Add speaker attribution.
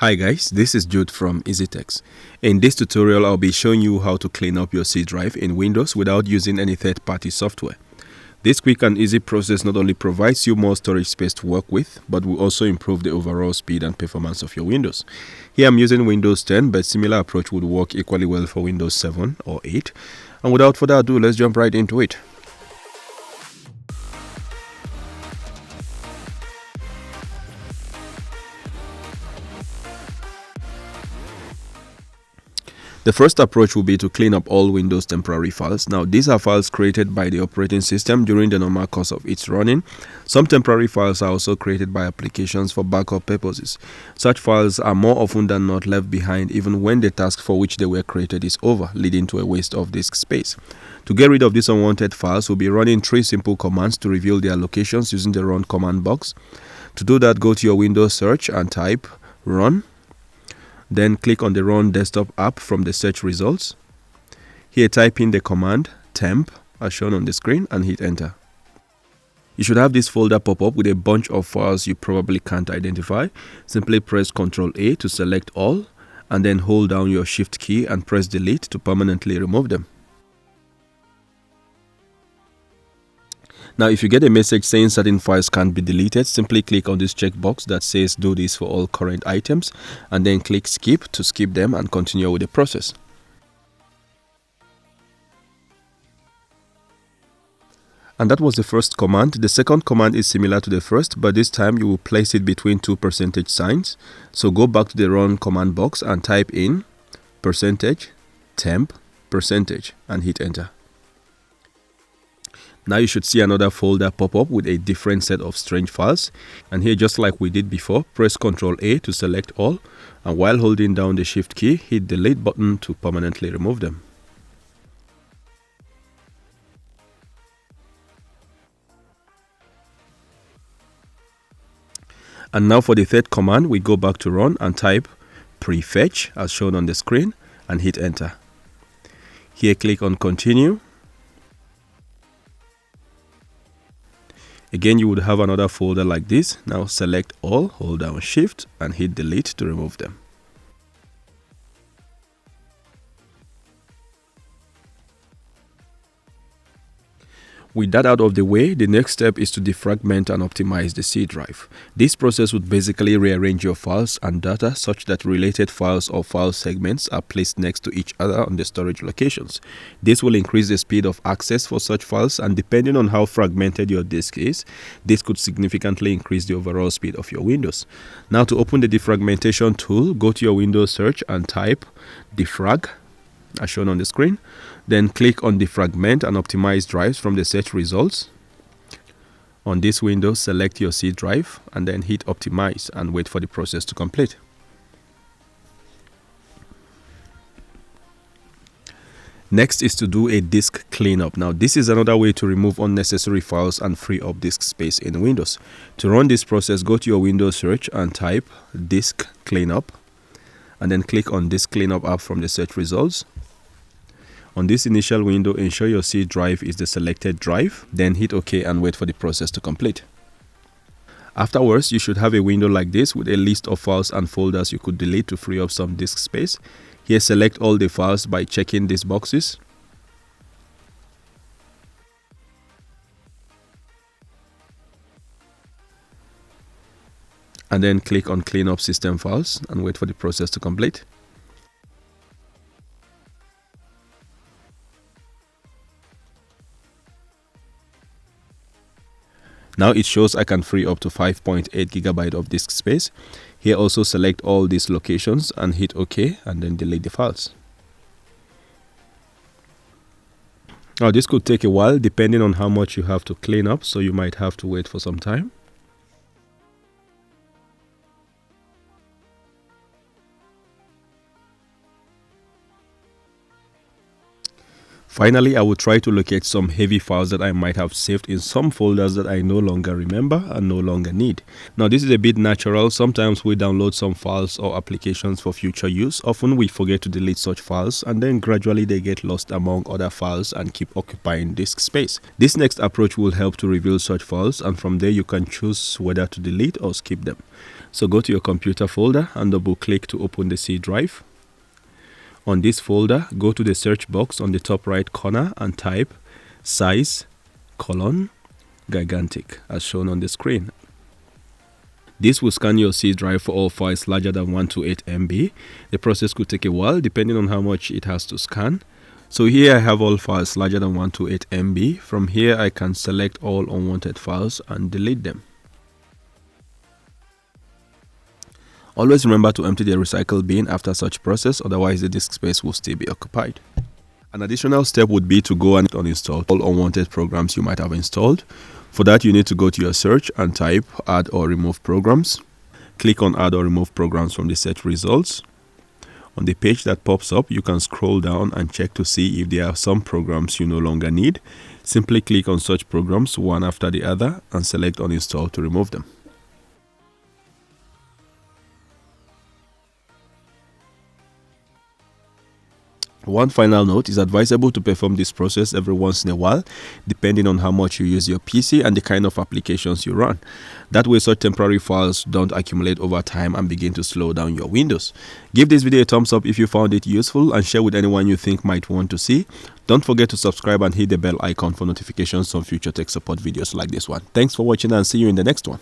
Speaker 1: Hi guys, this is Jude from EasyTex. In this tutorial, I'll be showing you how to clean up your C drive in Windows without using any third-party software. This quick and easy process not only provides you more storage space to work with, but will also improve the overall speed and performance of your Windows. Here I'm using Windows 10, but similar approach would work equally well for Windows 7 or 8. And without further ado, let's jump right into it. The first approach will be to clean up all Windows temporary files. Now, these are files created by the operating system during the normal course of its running. Some temporary files are also created by applications for backup purposes. Such files are more often than not left behind even when the task for which they were created is over, leading to a waste of disk space. To get rid of these unwanted files, we'll be running 3 simple commands to reveal their locations using the run command box. To do that, go to your Windows search and type run. Then click on the Run Desktop app from the search results. Here type in the command temp as shown on the screen and hit enter. You should have this folder pop up with a bunch of files you probably can't identify. Simply press Ctrl A to select all and then hold down your Shift key and press Delete to permanently remove them. Now, if you get a message saying certain files can't be deleted, simply click on this checkbox that says do this for all current items and then click skip to skip them and continue with the process. And that was the first command. The second command is similar to the first, but this time you will place it between 2 percentage signs. So go back to the run command box and type in %temp % and hit enter. Now you should see another folder pop up with a different set of strange files. And here, just like we did before, press Ctrl A to select all. And while holding down the Shift key, hit the Delete button to permanently remove them. And now for the third command, we go back to run and type prefetch as shown on the screen and hit enter. Here click on continue. Again, you would have another folder like this. Now select all, hold down Shift and hit Delete to remove them. With that out of the way, the next step is to defragment and optimize the C drive. This process would basically rearrange your files and data such that related files or file segments are placed next to each other on the storage locations. This will increase the speed of access for such files, and depending on how fragmented your disk is, this could significantly increase the overall speed of your Windows. Now, to open the defragmentation tool, go to your Windows search and type defrag as shown on the screen. Then click on Defragment and Optimize drives from the search results. On this window, select your C drive and then hit Optimize and wait for the process to complete. Next is to do a disk cleanup. Now, this is another way to remove unnecessary files and free up disk space in Windows. To run this process, go to your Windows search and type disk cleanup and then click on Disk Cleanup app from the search results. On this initial window, ensure your C drive is the selected drive, then hit OK and wait for the process to complete. Afterwards, you should have a window like this with a list of files and folders you could delete to free up some disk space. Here, select all the files by checking these boxes. And then click on Clean Up System Files and wait for the process to complete. Now it shows I can free up to 5.8 GB of disk space. Here also select all these locations and hit OK and then delete the files. Now this could take a while depending on how much you have to clean up, so you might have to wait for some time. Finally, I will try to locate some heavy files that I might have saved in some folders that I no longer remember and no longer need. Now, this is a bit natural. Sometimes we download some files or applications for future use. Often we forget to delete such files, and then gradually they get lost among other files and keep occupying disk space. This next approach will help to reveal such files, and from there you can choose whether to delete or skip them. So go to your computer folder and double click to open the C drive. On this folder, go to the search box on the top right corner and type size: gigantic as shown on the screen. This will scan your C drive for all files larger than 128 MB. The process could take a while depending on how much it has to scan. So here I have all files larger than 128 MB. From here I can select all unwanted files and delete them. Always remember to empty the recycle bin after such process, otherwise the disk space will still be occupied. An additional step would be to go and uninstall all unwanted programs you might have installed. For that, you need to go to your search and type add or remove programs. Click on add or remove programs from the search results. On the page that pops up, you can scroll down and check to see if there are some programs you no longer need. Simply click on such programs one after the other and select uninstall to remove them. One final note: it's advisable to perform this process every once in a while, depending on how much you use your PC and the kind of applications you run. That way such temporary files don't accumulate over time and begin to slow down your Windows. Give this video a thumbs up if you found it useful, and share with anyone you think might want to see. Don't forget to subscribe and hit the bell icon for notifications on future tech support videos like this one. Thanks for watching, and see you in the next one.